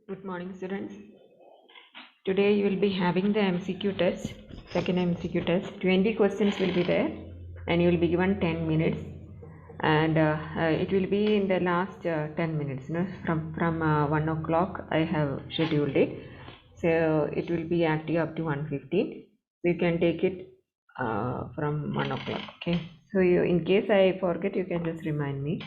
Good morning, students. Today you will be having the MCQ test, second MCQ test. 20 questions will be there, and you will be given 10 minutes, and it will be in the last 10 minutes. No, from 1 o'clock I have scheduled it, so it will be active up to 1:15. So you can take it from 1 o'clock. Okay. So in case I forget, you can just remind me.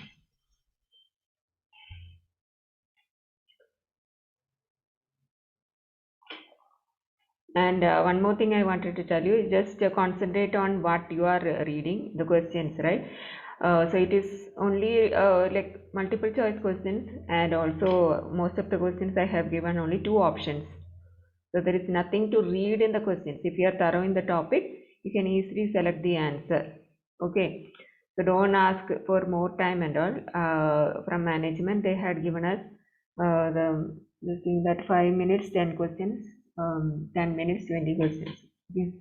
And one more thing I wanted to tell you is just concentrate on what you are reading, the questions, right? So it is only like multiple choice questions, and also most of the questions I have given only two options. So there is nothing to read in the questions. If you are thorough in the topic, you can easily select the answer. Okay. So don't ask for more time and all. From management, they had given us this thing that 5 minutes, 10 questions, 10 minutes, 20 questions. Okay.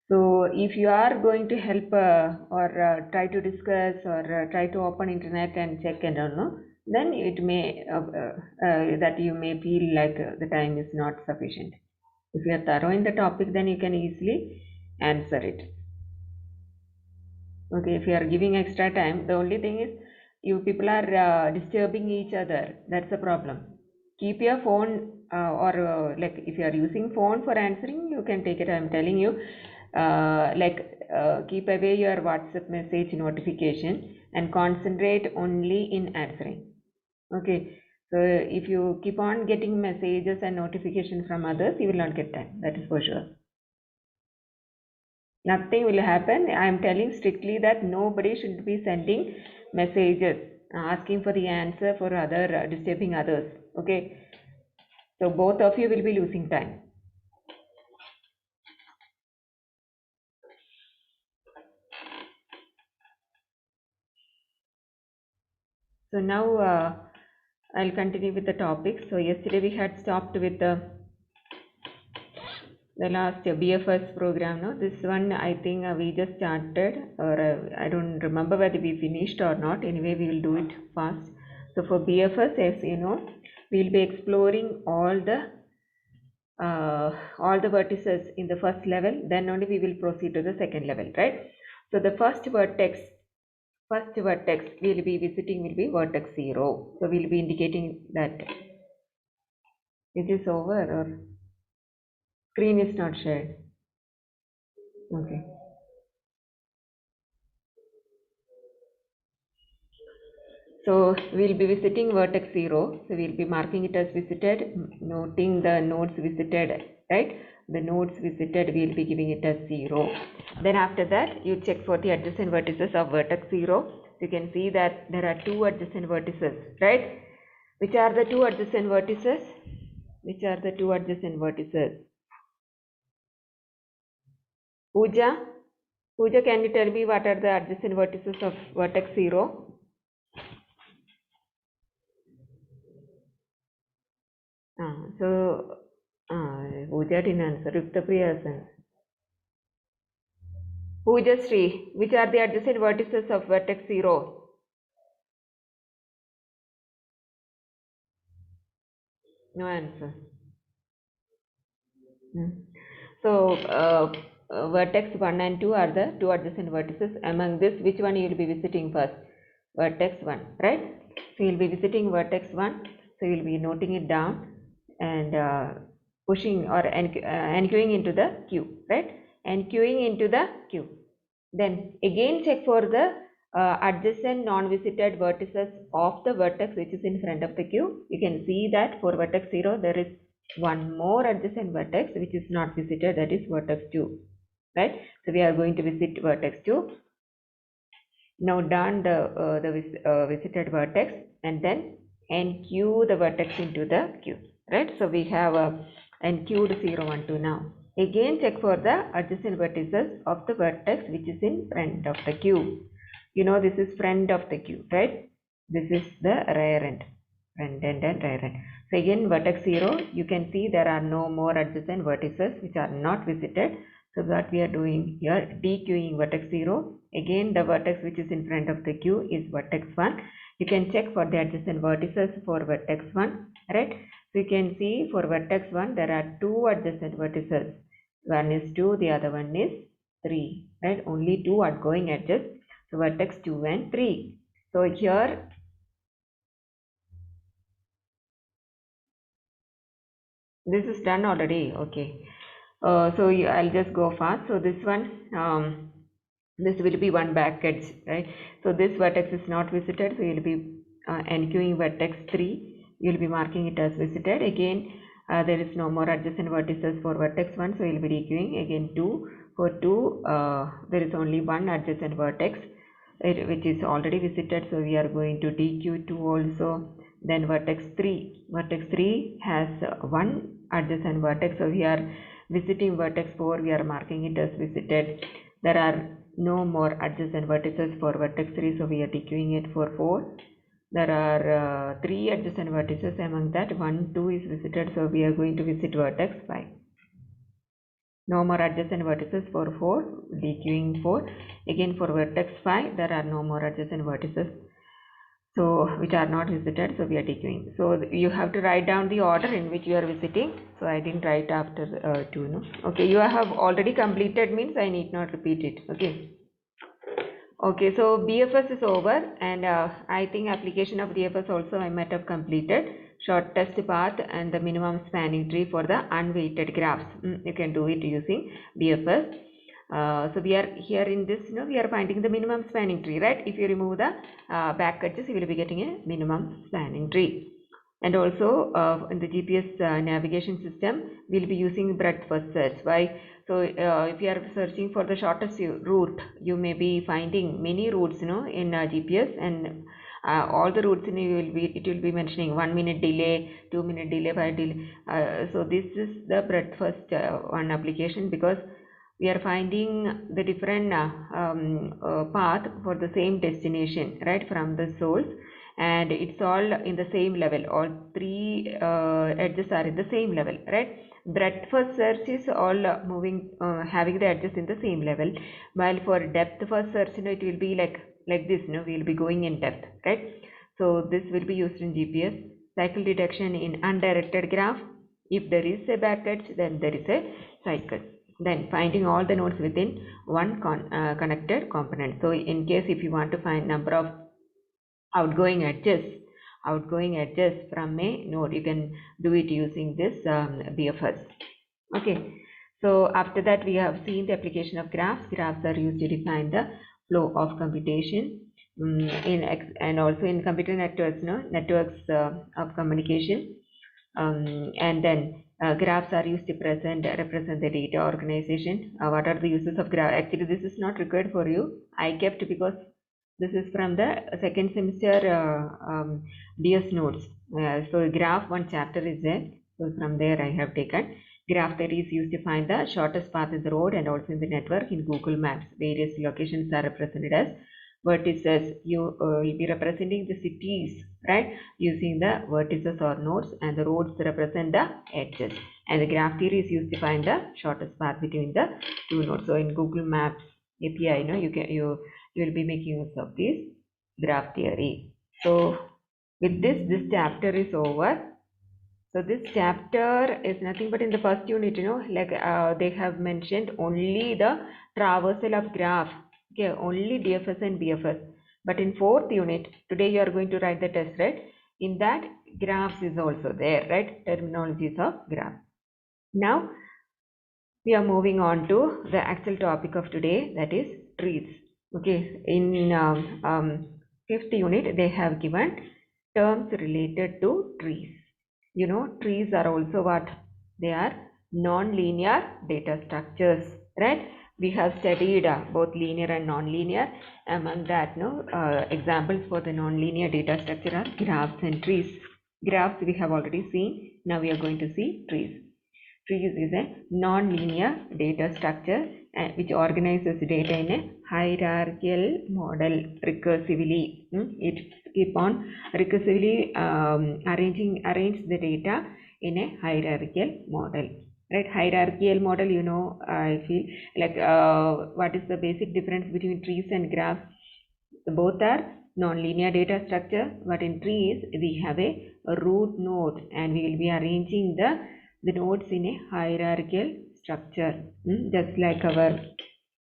So if you are going to help or try to discuss or try to open internet and check and all, no, then it may that you may feel like the time is not sufficient. If you are thorough in the topic, then you can easily answer it. Okay, if you are giving extra time, the only thing is you people are disturbing each other. That's the problem. Keep your phone or like if you are using phone for answering, you can take it. I'm telling you, keep away your WhatsApp message notification and concentrate only in answering. Okay. So if you keep on getting messages and notifications from others, you will not get time. That is for sure. Nothing will happen. I am telling strictly that nobody should be sending messages asking for the answer for other disturbing others. Okay. So both of you will be losing time. So now I'll continue with the topic. So yesterday we had stopped with the last BFS program. No, this one I think we just started, or I don't remember whether we finished or not. Anyway, we will do it fast. So for BFS, as you know, we'll be exploring all the vertices in the first level. Then only we will proceed to the second level, right? So the first vertex we'll be visiting will be vertex 0. So we'll be indicating that it is over or screen is not shared. Okay. So we'll be visiting vertex 0. So we'll be marking it as visited, noting the nodes visited, right? The nodes visited, we'll be giving it as 0. Then after that, you check for the adjacent vertices of vertex 0. So you can see that there are two adjacent vertices, right? Which are the two adjacent vertices? Which are the two adjacent vertices? Pooja? Pooja, can you tell me what are the adjacent vertices of vertex 0? So Pooja didn't answer. Yuktapriya has answered. Pooja Sri, which are the adjacent vertices of vertex 0? No answer. So vertex 1 and 2 are the two adjacent vertices. Among this, which one you will be visiting first? Vertex 1, right? So you will be visiting vertex 1. So you will be noting it down and pushing or enqueuing into the queue, right? Enqueuing into the queue. Then again check for the adjacent non-visited vertices of the vertex which is in front of the queue. You can see that for vertex 0 there is one more adjacent vertex which is not visited, that is vertex 2, right? So we are going to visit vertex 2. Now down the visited vertex and then enqueue the vertex into the queue, right? So we have enqueued 0, 1, 2 now. Again check for the adjacent vertices of the vertex which is in front of the queue. You know this is front of the queue, right? This is the rear end, front end and rear end. So again vertex 0, you can see there are no more adjacent vertices which are not visited. So what we are doing here, dequeuing vertex 0. Again the vertex which is in front of the queue is vertex 1. You can check for the adjacent vertices for vertex 1, right? So you can see for vertex 1 there are 2 adjacent vertices. One is 2, the other one is 3, right? Only 2 outgoing edges. So vertex 2 and 3. So here this is done already. Okay. So I'll just go fast. So this one, this will be one back edge, right? So this vertex is not visited, so you'll be enqueuing vertex 3. You'll be marking it as visited. Again, there is no more adjacent vertices for vertex 1, so you'll be dequeuing. Again 2. For 2, there is only one adjacent vertex, which is already visited, so we are going to dequeue 2 also. Then vertex 3. Vertex 3 has one adjacent vertex, so we are visiting vertex 4. We are marking it as visited. There are no more adjacent vertices for vertex 3, so we are dequeuing it for 4. There are 3 adjacent vertices. Among that, 1, 2 is visited, so we are going to visit vertex 5. No more adjacent vertices for 4, dequeuing 4. Again for vertex 5, there are no more adjacent vertices, so which are not visited, so we are dequeuing. So you have to write down the order in which you are visiting. So I didn't write after 2, no. Okay, you have already completed, means I need not repeat it. Okay. Okay, so BFS is over, and I think application of BFS also I might have completed. Shortest path and the minimum spanning tree for the unweighted graphs. You can do it using BFS. So we are here in this, we are finding the minimum spanning tree, right? If you remove the back edges, you will be getting a minimum spanning tree. And also in the GPS navigation system, we'll be using breadth first search. Why? So if you are searching for the shortest route, you may be finding many routes, in GPS, and all the routes it will be mentioning 1 minute delay, 2 minute delay, 5 delay. So this is the breadth first one application, because we are finding the different path for the same destination, right, from the source, and it's all in the same level. All 3 edges are in the same level, right? Breadth first search is all moving, having the edges in the same level, while for depth first search, it will be like this, we will be going in depth, right? So this will be used in GPS. Cycle detection in undirected graph. If there is a back edge, then there is a cycle. Then finding all the nodes within one connected component. So in case if you want to find number of outgoing edges from a node, you can do it using this BFS. Okay, so after that we have seen the application of graphs. Graphs are used to define the flow of computation and also in computer networks, networks of communication. And then graphs are used to represent the data organization. What are the uses of graph? Actually, this is not required for you. I kept because this is from the second semester DS notes. So graph one chapter is there. So from there I have taken. Graph theory is used to find the shortest path in the road and also in the network in Google Maps. Various locations are represented as vertices. You will be representing the cities, right, using the vertices or nodes, and the roads represent the edges. And the graph theory is used to find the shortest path between the 2 nodes. So in Google Maps API, you will be making use of this graph theory. So with this chapter is over. So this chapter is nothing but in the first unit, like they have mentioned only the traversal of graph. Okay, only DFS and BFS. But in 4th unit, today you are going to write the test, right? In that, graphs is also there, right? Terminologies of graph. Now, we are moving on to the actual topic of today, that is trees. Okay, in 5th unit, they have given terms related to trees. Trees are also what? They are non-linear data structures, right? We have studied both linear and non-linear. Among that, examples for the non-linear data structure are graphs and trees. Graphs we have already seen. Now we are going to see trees. Trees is a non-linear data structure which organizes data in a hierarchical model recursively. It keep on recursively arrange the data in a hierarchical model. Right, hierarchical model, I feel like what is the basic difference between trees and graphs? Both are non-linear data structure, but in trees we have a root node, and we will be arranging the nodes in a hierarchical structure, just like our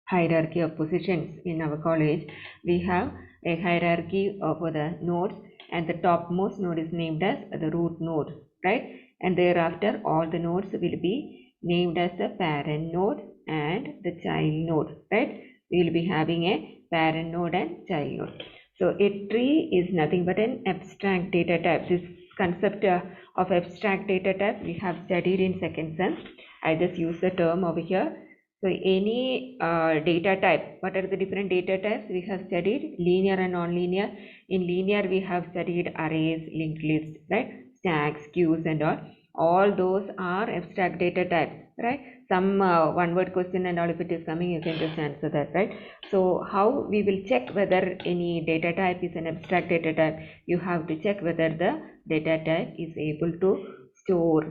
hierarchy of positions in our college. We have a hierarchy for the nodes, and the topmost node is named as the root node, right? And thereafter all the nodes will be named as the parent node and the child node, right? We will be having a parent node and child node. So a tree is nothing but an abstract data type. This concept of abstract data type we have studied in second sem. I just use the term over here. So any data type, what are the different data types we have studied? Linear and non-linear. In linear we have studied arrays, linked lists, right? Stacks, queues and all. All those are abstract data types, right? Some one word question and all, if it is coming, you can just answer that, right? So how we will check whether any data type is an abstract data type? You have to check whether the data type is able to store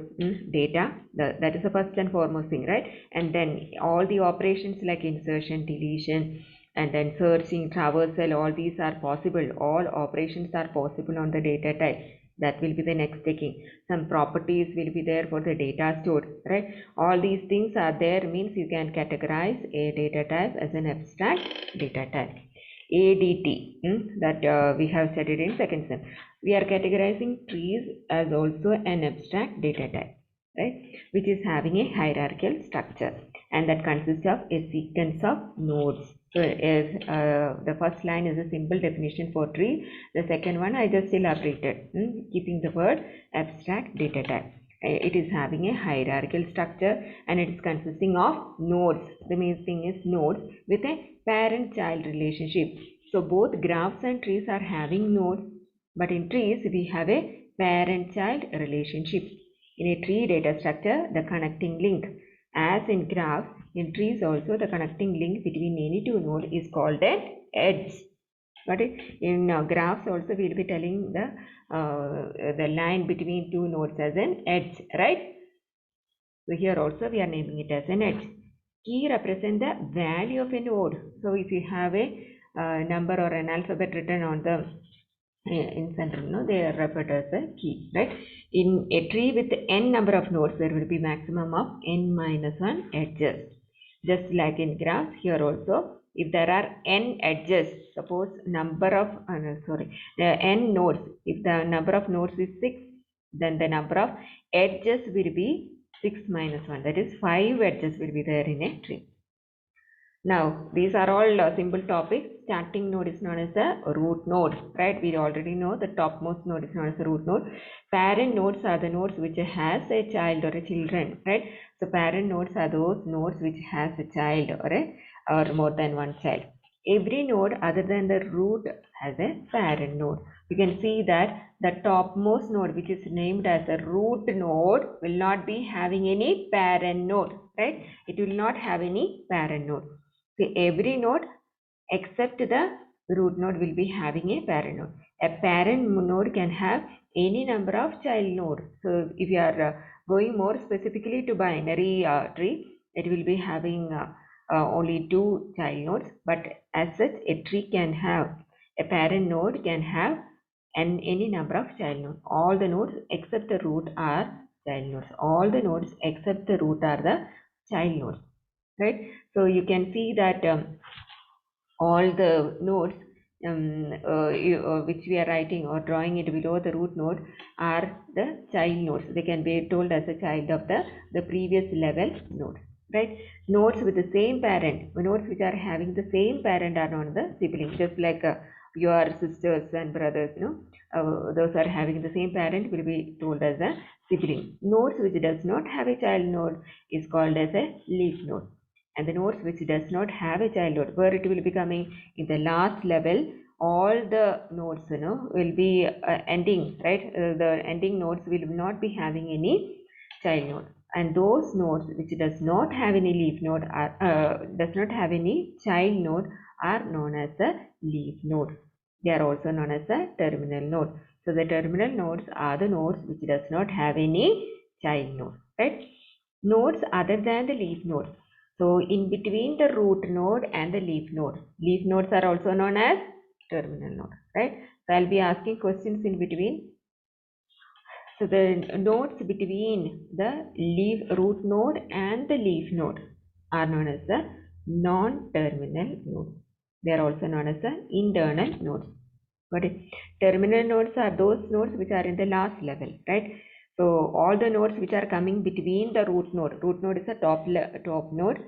data. That is the first and foremost thing, right? And then all the operations like insertion, deletion, and then searching, traversal, all these are possible. All operations are possible on the data type. That will be the next taking. Some properties will be there for the data stored, right? All these things are there, means you can categorize a data type as an abstract data type. ADT, that we have studied in second sem. We are categorizing trees as also an abstract data type, right? Which is having a hierarchical structure, and that consists of a sequence of nodes. So the first line is a simple definition for tree. The second one I just elaborated, keeping the word abstract data type. It is having a hierarchical structure, and it is consisting of nodes. The main thing is nodes with a parent-child relationship. So both graphs and trees are having nodes, but in trees we have a parent-child relationship. In a tree data structure, the connecting link, as in graphs, in trees also the connecting link between any two nodes is called an edge. Got it? In graphs also we will be telling the line between two nodes as an edge, right? So here also we are naming it as an edge. Key represent the value of a node. So if you have a number or an alphabet written on the in center, they are referred as a key, right? In a tree with n number of nodes, there will be maximum of n minus 1 edges. Just like in graphs, here also, if there are n edges, suppose number of n nodes, if the number of nodes is 6, then the number of edges will be 6 minus 1, that is 5 edges will be there in a tree. Now, these are all simple topics. Starting node is known as the root node, right? We already know the topmost node is known as the root node. Parent nodes are the nodes which has a child or a children, right? So parent nodes are those nodes which has a child or more than one child. Every node other than the root has a parent node. You can see that the topmost node, which is named as a root node, will not be having any parent node, right? It will not have any parent node. So every node except the root node will be having a parent node. A parent node can have any number of child nodes. So if you are going more specifically to binary tree, it will be having only 2 child nodes. But as such, a tree can have, a parent node can have any number of child nodes. All the nodes except the root are child nodes. All the nodes except the root are the child nodes, right? So you can see that all the nodes which we are writing or drawing it below the root node are the child nodes. They can be told as a child of the previous level node, right? Nodes with the same parent, nodes which are having the same parent are known as the siblings, just like your sisters and brothers, those are having the same parent will be told as a sibling. Nodes which does not have a child node is called as a leaf node. And the nodes which does not have a child node, where it will be coming in the last level, all the nodes will be ending, right? The ending nodes will not be having any child node, and those nodes which does not have any leaf node are does not have any child node are known as a leaf node. They are also known as a terminal node. So the terminal nodes are the nodes which does not have any child node, right? Nodes other than the leaf node. So in between the root node and the leaf node. Leaf nodes are also known as terminal node, right? So I'll be asking questions in between. So the nodes between the root node and the leaf node are known as the non-terminal nodes. They are also known as the internal nodes. Got it? Terminal nodes are those nodes which are in the last level, right? So all the nodes which are coming between the root node is the top node,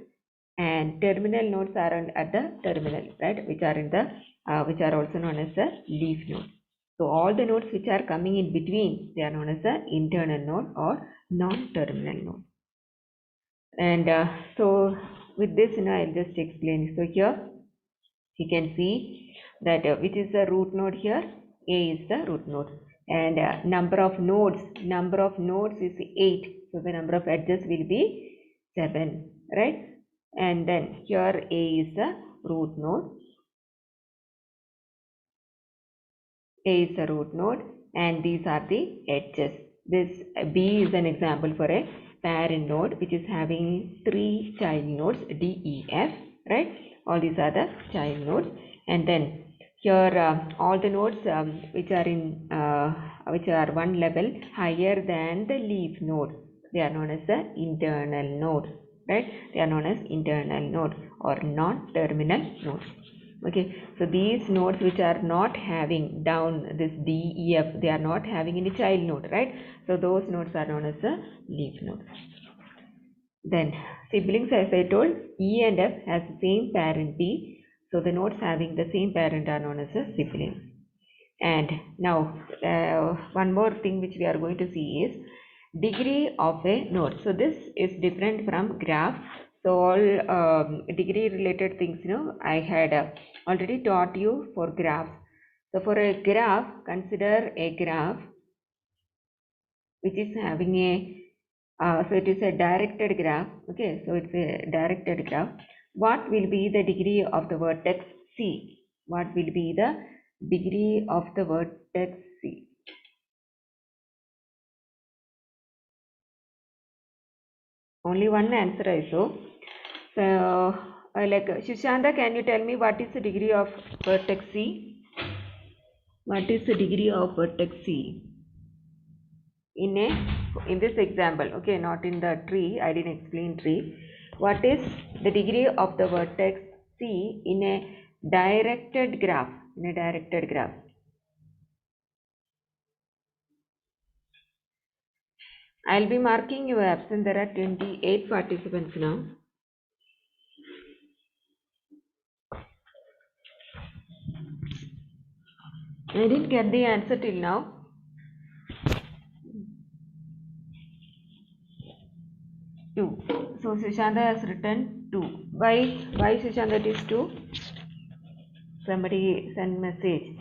and terminal nodes are at the terminal, right? Which are also known as the leaf node. So all the nodes which are coming in between, they are known as the internal node or non-terminal node. And so with this, I'll just explain. So here you can see that which is the root node here. A is the root node, and number of nodes is 8. So the number of edges will be 7, right? And then here A is the root node. A is the root node, and these are the edges. This B is an example for a parent node which is having 3 child nodes, D, E, F, right? All these are the child nodes. And then here all the nodes which are one level higher than the leaf node, they are known as the internal node, right? They are known as internal node or non-terminal nodes. Okay, so these nodes which are not having down this D, E, F, they are not having any child node, right? So those nodes are known as the leaf nodes. Then siblings, as I told, E and F has the same parent P. So the nodes having the same parent are known as the siblings. And now one more thing which we are going to see is degree of a node. So this is different from graph. So all degree related things, I had already taught you for graphs. So for a graph, consider a graph which is having a so it is a directed graph. Okay, so it's a directed graph. What will be the degree of the vertex C? What will be the degree of the vertex C? Only one answer I saw. So like Shushanta, can you tell me what is the degree of vertex C? What is the degree of vertex C? In this example, okay, not in the tree, I didn't explain tree. What is the degree of the vertex C in a directed graph? In a directed graph. I'll be marking you absent. There are 28 participants now. I didn't get the answer till now. Two. So Sushanta has written 2. Why Sushanta it is 2? Somebody send message.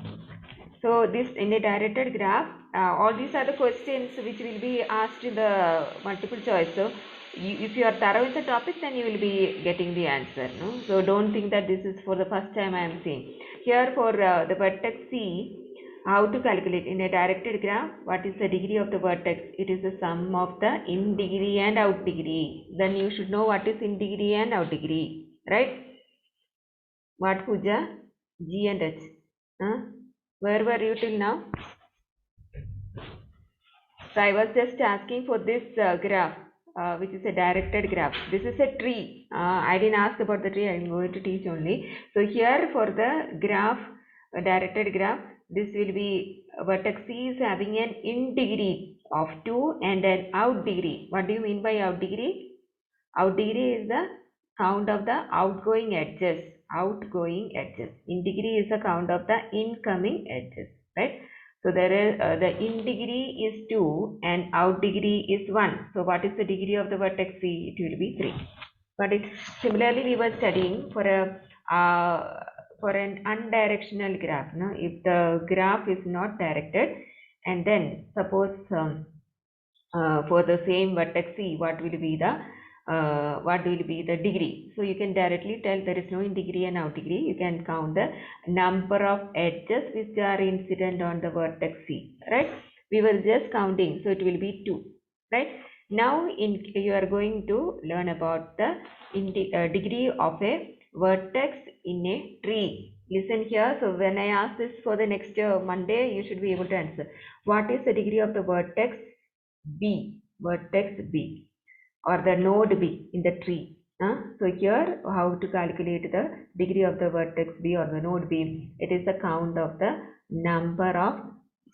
So this in a directed graph, all these are the questions which will be asked in the multiple choice. So if you are thorough with the topic, then you will be getting the answer. No? So don't think that this is for the first time I am saying. Here for the vertex C, how to calculate in a directed graph, what is the degree of the vertex? It is the sum of the in degree and out degree. Then you should know what is in degree and out degree, right? What, Pooja? G and H. Huh? Where were you till now? So I was just asking for this graph, which is a directed graph. This is a tree. I didn't ask about the tree. I am going to teach only. So here for the graph, a directed graph, this will be vertex C is having an in degree of 2 and an out degree. What do you mean by out degree? Out degree is the count of the outgoing edges. Outgoing edges. In degree is the count of the incoming edges, right? So there is the in degree is 2 and out degree is 1. So what is the degree of the vertex C? It will be 3. But similarly we were studying for an undirectional graph. No? If the graph is not directed, and then suppose for the same vertex C, what will be the degree? So you can directly tell there is no in degree and out degree. You can count the number of edges which are incident on the vertex C, right? We were just counting, so it will be 2, right? Now you are going to learn about the degree of a vertex in a tree. Listen here. So when I ask this for the next Monday, you should be able to answer. What is the degree of the vertex B? Vertex B or the node B in the tree. So here, how to calculate the degree of the vertex B or the node B? It is the count of the number of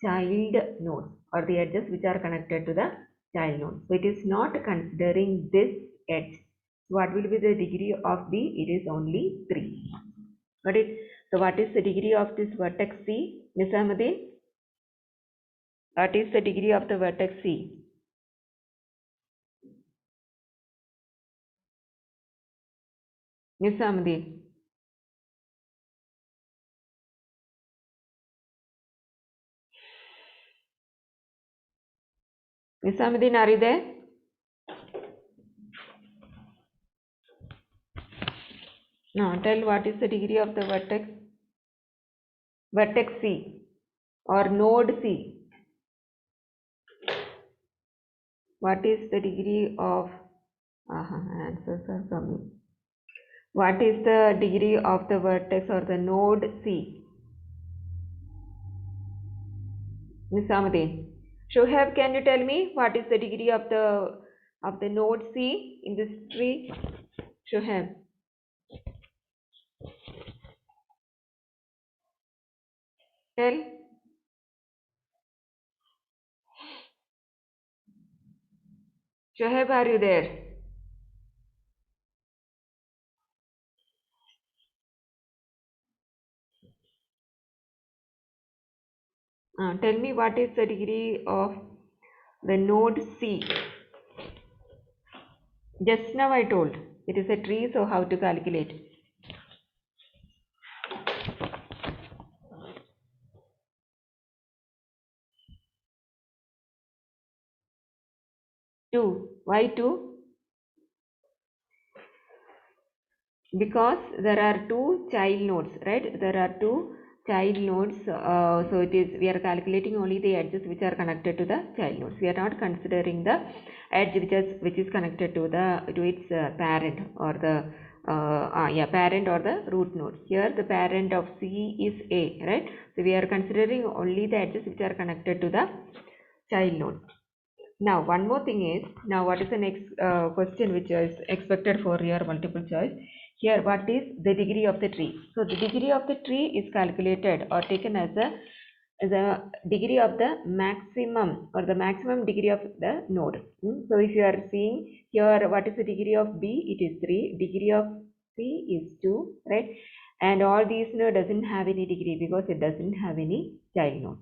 child nodes or the edges which are connected to the child node. So it is not considering this edge. What will be the degree of B? It is only 3. Got it? So what is the degree of this vertex C? Miss Ahmadi? What is the degree of the vertex C? Miss Ahmadi? Miss Ahmadi, are you there? No, tell what is the degree of the vertex C or node C. What is the degree of answers are coming. What is the degree of the vertex or the node C? Miss Amadeen. Shohab, can you tell me what is the degree of the node C in this tree? Shohab. Tell. Shohab, are you there? Tell me what is the degree of the node C. Just now I told it is a tree, so how to calculate? Two. Why 2? Because there are 2 child nodes, right? There are 2 child nodes, so it is we are calculating only the edges which are connected to the child nodes. We are not considering the edge which is connected to its parent or the parent or the root node. Here the parent of C is A, right? So we are considering only the edges which are connected to the child node. Now one more thing is, now what is the next question which is expected for your multiple choice? Here, what is the degree of the tree? So the degree of the tree is calculated or taken as a degree of the maximum or the maximum degree of the node. So if you are seeing here, what is the degree of B? It is 3. Degree of C is 2, right? And all these node doesn't have any degree because it doesn't have any child node.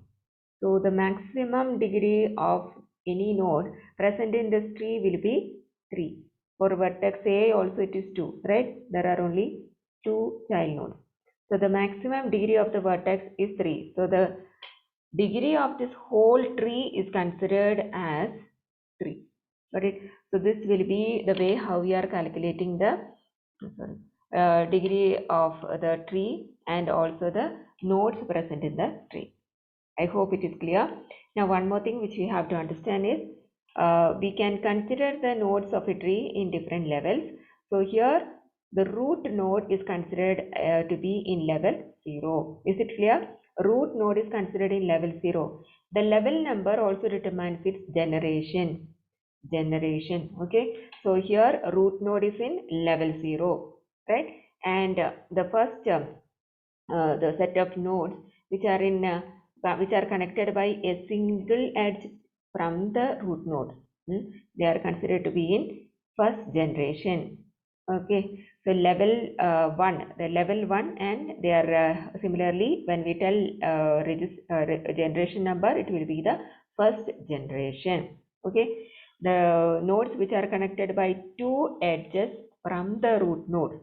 So the maximum degree of any node present in this tree will be 3. For vertex A also it is 2, right? There are only 2 child nodes. So the maximum degree of the vertex is 3. So the degree of this whole tree is considered as 3. Got it? So this will be the way how we are calculating the degree of the tree and also the nodes present in the tree. I hope it is clear. Now one more thing which we have to understand is we can consider the nodes of a tree in different levels. So here the root node is considered to be in level 0. Is it clear? Root node is considered in level 0. The level number also determines its generation. Okay. So here root node is in level 0, right? And the first the set of nodes which are connected by a single edge from the root node. They are considered to be in first generation. Okay, so level 1, the level 1, and they are similarly when we tell generation number, it will be the first generation. Okay, the nodes which are connected by 2 edges from the root node,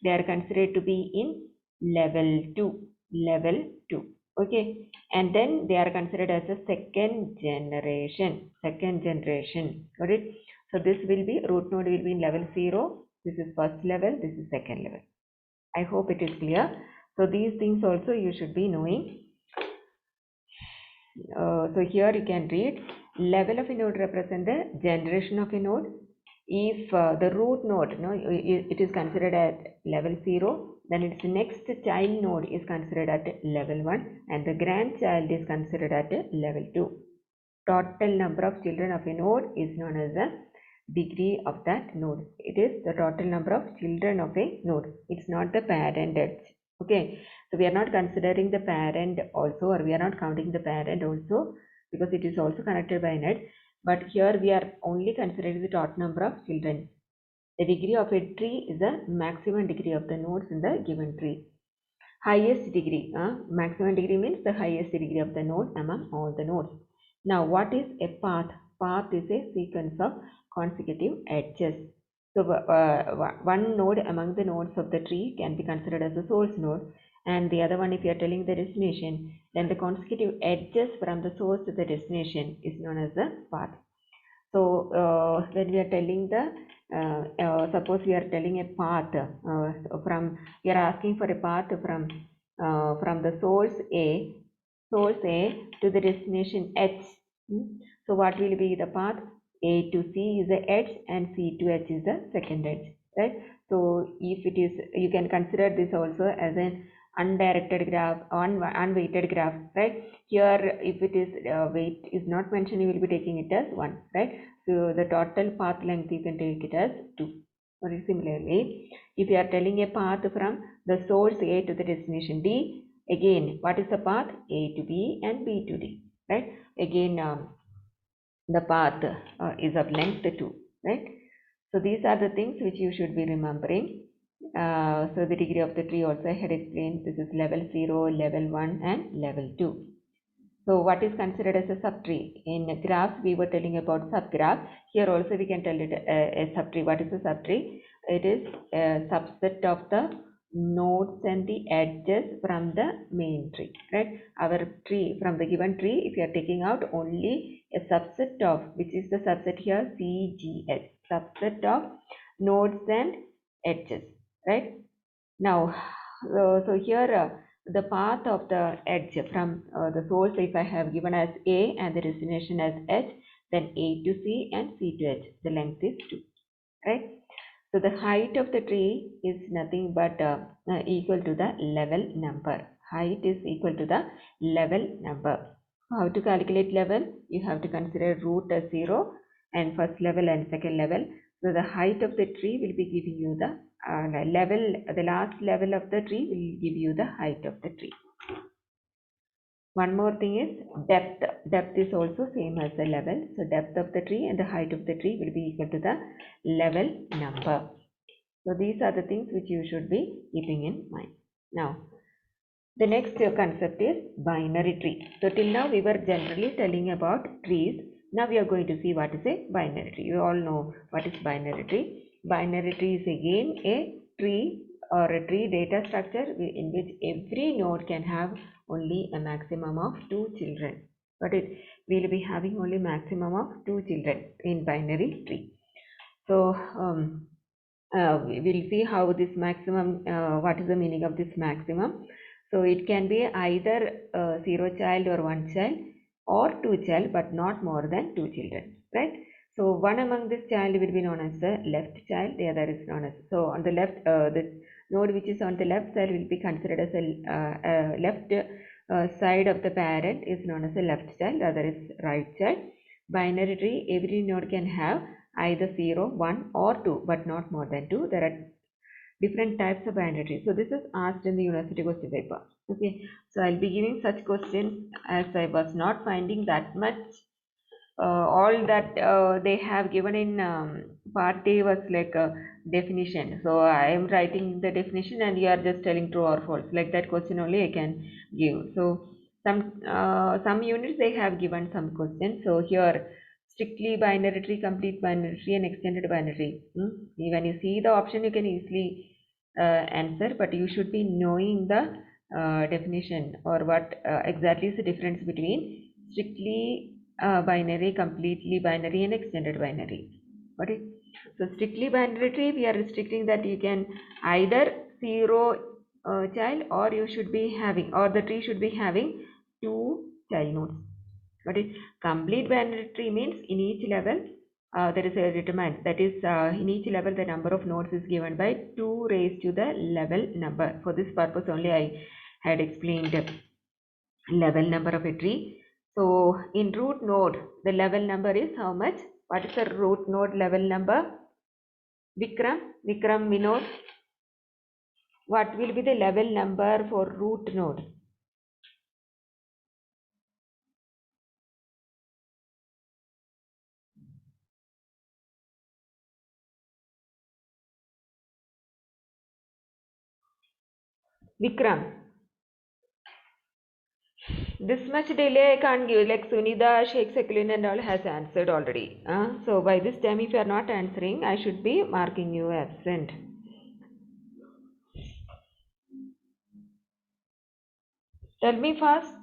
they are considered to be in level 2. Okay, and then they are considered as a second generation. Got it? So this will be root node will be in level 0. This is first level, this is second level. I hope it is clear. So these things also you should be knowing. So here you can read level of a node represent the generation of a node. if the root node, no, it is considered at level 0, then its next child node is considered at level 1 and the grandchild is considered at level 2. Total number of children of a node is known as the degree of that node. It is the total number of children of a node. It's not the parent edge. Okay, so we are not considering the parent also, or we are not counting the parent also, because it is also connected by an edge. But here we are only considering the total number of children. The degree of a tree is the maximum degree of the nodes in the given tree. Highest degree, maximum degree means the highest degree of the node among all the nodes. Now, what is a path? Path is a sequence of consecutive edges. So, one node among the nodes of the tree can be considered as a source node, and the other one, if you are telling the destination, then the consecutive edges from the source to the destination is known as the path. So, when we are telling the suppose we are telling a path we are asking for a path from the source A to the destination H. So what will be the path? A to C is the edge and C to H is the second edge, right? So if it is, you can consider this also as an undirected graph, unweighted graph, right? Here, if it is weight is not mentioned, you will be taking it as 1, right? So the total path length you can take it as 2. Or similarly, if you are telling a path from the source A to the destination D, again, what is the path? A to B and B to D, right? Again, the path is of length 2, right? So these are the things which you should be remembering. So the degree of the tree also I had explained. This is level 0, level 1 and level 2. So what is considered as a subtree? In graphs we were telling about subgraph. Here also we can tell it a subtree. What is a subtree? It is a subset of the nodes and the edges from the main tree, right? Our tree, from the given tree, if you are taking out only a subset of, which is the subset here, CGH, subset of nodes and edges, right? Now, so here the path of the edge from the source, if I have given as A and the destination as H, then A to C and C to H, the length is 2, right? So the height of the tree is nothing but equal to the level number. Height is equal to the level number. How to calculate level? You have to consider root as 0 and first level and second level. So the height of the tree will be giving you the level, the last level of the tree will give you the height of the tree. One more thing is depth. Depth is also same as the level. So depth of the tree and the height of the tree will be equal to the level number. So these are the things which you should be keeping in mind. Now, the next concept is binary tree. So till now we were generally telling about trees. Now we are going to see what is a binary tree. You all know what is binary tree. Binary tree is again a tree or a tree data structure in which every node can have only a maximum of 2 children. But we will be having only maximum of 2 children in binary tree. So we will see how this maximum, what is the meaning of this maximum. So it can be either 0 child or 1 child or 2 child, but not more than 2 children, right? So one among this child will be known as the left child, the other is known as, so on the left, the node which is on the left side will be considered as a left side of the parent is known as a left child, the other is right child. Binary tree, every node can have either 0, 1 or 2, but not more than 2. There are different types of binary trees. So this is asked in the university question paper. Okay, so I'll be giving such questions as I was not finding that much. All that they have given in part A was like a definition. So I am writing the definition and you are just telling true or false. Like that question only I can give. So some units they have given some questions. So here strictly binary tree, complete binary tree and extended binary tree. When you see the option you can easily answer, but you should be knowing the definition or what exactly is the difference between strictly binary, completely binary and extended binary. Okay, so strictly binary tree we are restricting that you can either 0 child or you should be having, or the tree should be having 2 child nodes. But complete binary tree means in each level there is a determinant, that is in each level the number of nodes is given by 2 raised to the level number. For this purpose only I had explained level number of a tree. So in root node the level number is how much? What is the root node level number? Vikram, Vinod, what will be the level number for root node? Vikram, this much delay I can't give, like Sunida, Sheikh Sekulin and all has answered already. So by this time if you are not answering, I should be marking you absent. Tell me fast.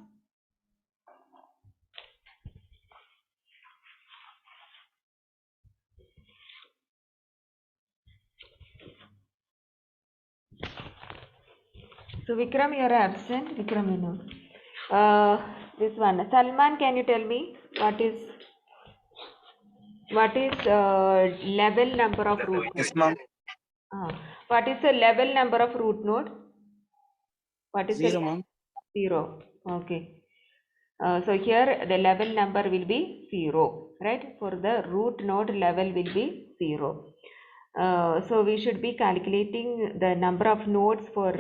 So Vikram, you are absent. Vikram, you know. This one. Salman, can you tell me what is level number of root node? Yes, ma'am. What is the level number of root node? What is 0, ma'am. 0. Okay. So here the level number will be 0, right? For the root node level will be 0. So we should be calculating the number of nodes for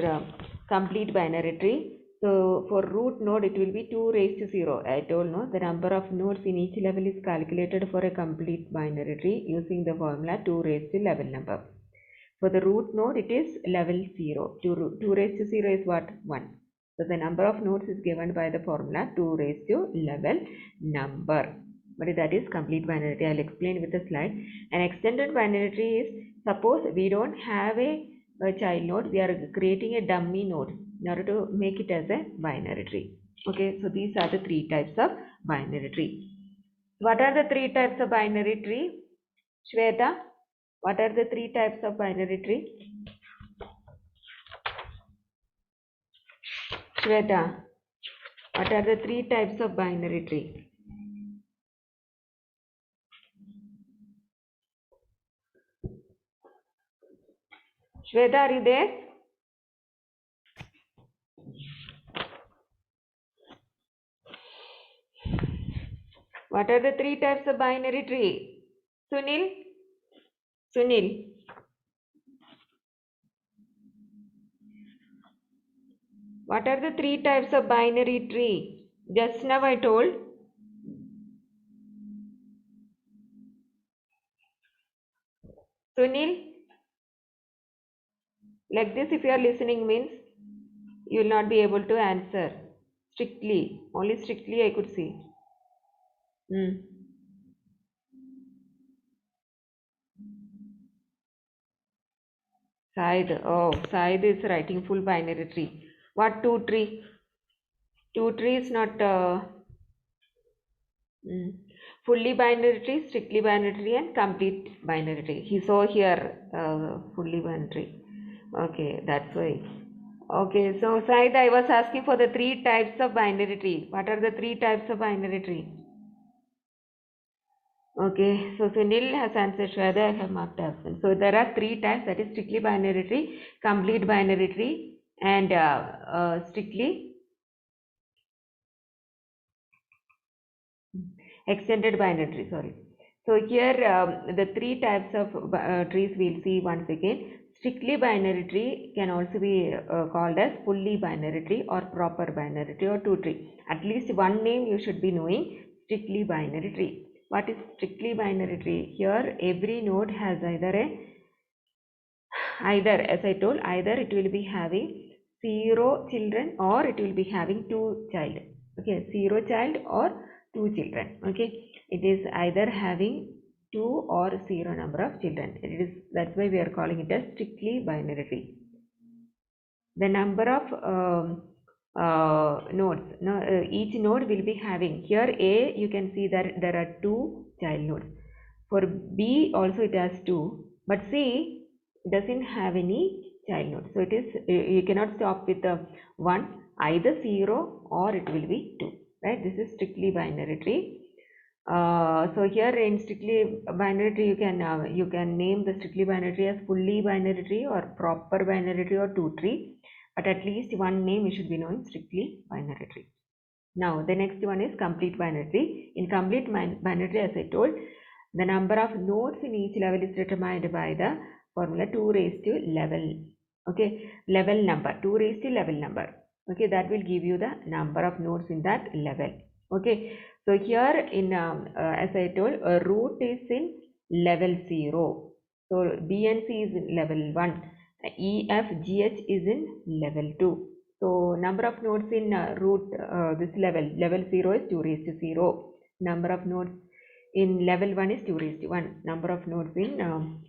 complete binary tree. So for root node it will be 2 raised to 0. I told no, the number of nodes in each level is calculated for a complete binary tree using the formula 2 raised to level number. For the root node it is level 0. 2 raised to 0 is what? 1. So the number of nodes is given by the formula 2 raised to level number. But that is complete binary tree. I'll explain with a slide. An extended binary tree is, suppose we don't have a child node, we are creating a dummy node in order to make it as a binary tree. Okay, so these are the 3 types of binary tree. What are the 3 types of binary tree? Shweta, what are the 3 types of binary tree? Shweta, what are the 3 types of binary tree? Shweta, are you there? What are the 3 types of binary tree? Sunil? Sunil? What are the 3 types of binary tree? Just now I told. Sunil? Like this, if you are listening means you will not be able to answer. Strictly. Only strictly I could see. Said. Oh, Said is writing full binary tree. What 2 tree? 2 tree is not fully binary tree, strictly binary tree and complete binary tree. He saw here fully binary tree. Okay, that's why. Okay, so Said, I was asking for the 3 types of binary tree. What are the 3 types of binary tree? Okay, so Sunil has answered, Shweta, I have marked absent. So there are 3 types, that is strictly binary tree, complete binary tree and strictly extended binary tree, sorry. So here the 3 types of trees we'll see once again. Strictly binary tree can also be called as fully binary tree or proper binary tree or 2 tree. At least one name you should be knowing, strictly binary tree. What is strictly binary tree? Here every node has either as I told, either it will be having 0 children or it will be having 2 child. Okay, 0 child or 2 children. Okay, it is either having 2 or 0 number of children. That's why we are calling it as strictly binary tree. The number of nodes, each node will be having, here A you can see that there are 2 child nodes. For B also it has 2, but C doesn't have any child node. So it is, you cannot stop with the 1, either 0 or it will be 2, right? This is strictly binary tree. So here in strictly binary tree, you can name the strictly binary tree as fully binary tree or proper binary tree or two tree, but at least one name you should be knowing strictly binary tree. Now the next one is complete binary tree. In complete binary tree, as I told, the number of nodes in each level is determined by the formula 2 raised to level. Okay, level number 2 raised to level number. Okay, that will give you the number of nodes in that level. Okay, so here in as I told, root is in level 0. So B and C is in level 1. E, F, G, H is in level 2. So number of nodes in root this level 0 is 2 raised to 0. Number of nodes in level 1 is 2 raised to 1. Number of nodes in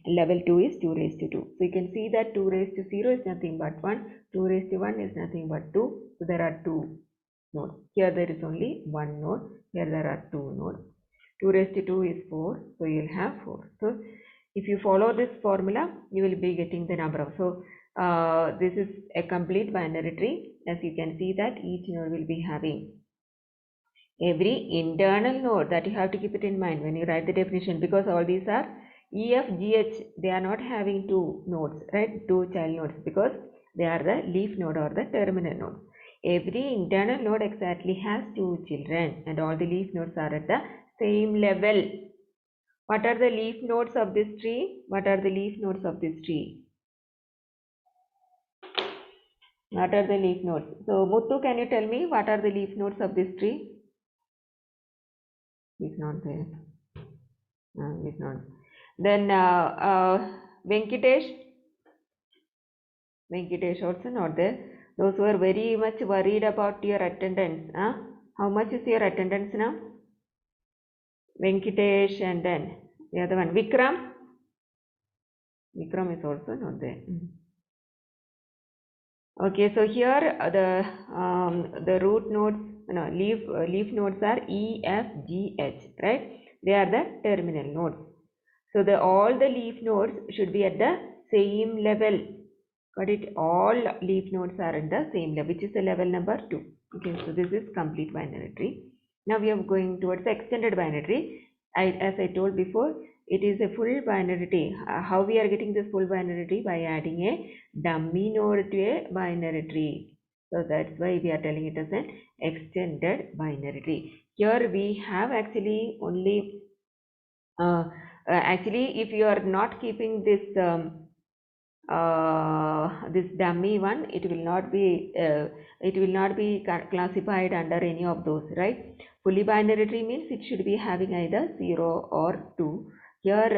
level 2 is 2 raised to 2. So you can see that 2 raised to 0 is nothing but 1. 2 raised to 1 is nothing but 2. So there are 2 nodes. Here there is only 1 node. Here there are 2 nodes. 2 raised to 2 is 4. So you will have 4. So if you follow this formula, you will be getting the number of. So this is a complete binary tree. As you can see that each node will be having every internal node, that you have to keep it in mind when you write the definition, because all these are E, F, G, H, they are not having two nodes, right? Two child nodes, because they are the leaf node or the terminal node. Every internal node exactly has two children and all the leaf nodes are at the same level. What are the leaf nodes of this tree? What are the leaf nodes of this tree? What are the leaf nodes? So Muthu, can you tell me what are the leaf nodes of this tree? He's not there. He's not. Then Venkatesh. Venkatesh also not there. Those who are very much worried about your attendance. How much is your attendance now? Venkatesh and then the other one. Vikram. Vikram is also not there. Okay, so here the root nodes, no, leaf nodes are E, F, G, H, right? They are the terminal nodes. So all the leaf nodes should be at the same level. Got it? All leaf nodes are at the same level, which is the level number 2. Okay, so this is complete binary tree. Now we are going towards the extended binary tree. As I told before, it is a full binary tree. How we are getting this full binary tree? By adding a dummy node to a binary tree. So that's why we are telling it as an extended binary tree. Here we have actually only actually, if you are not keeping this this dummy one, it will not be classified under any of those, right? Fully binary tree means it should be having either 0 or 2. Here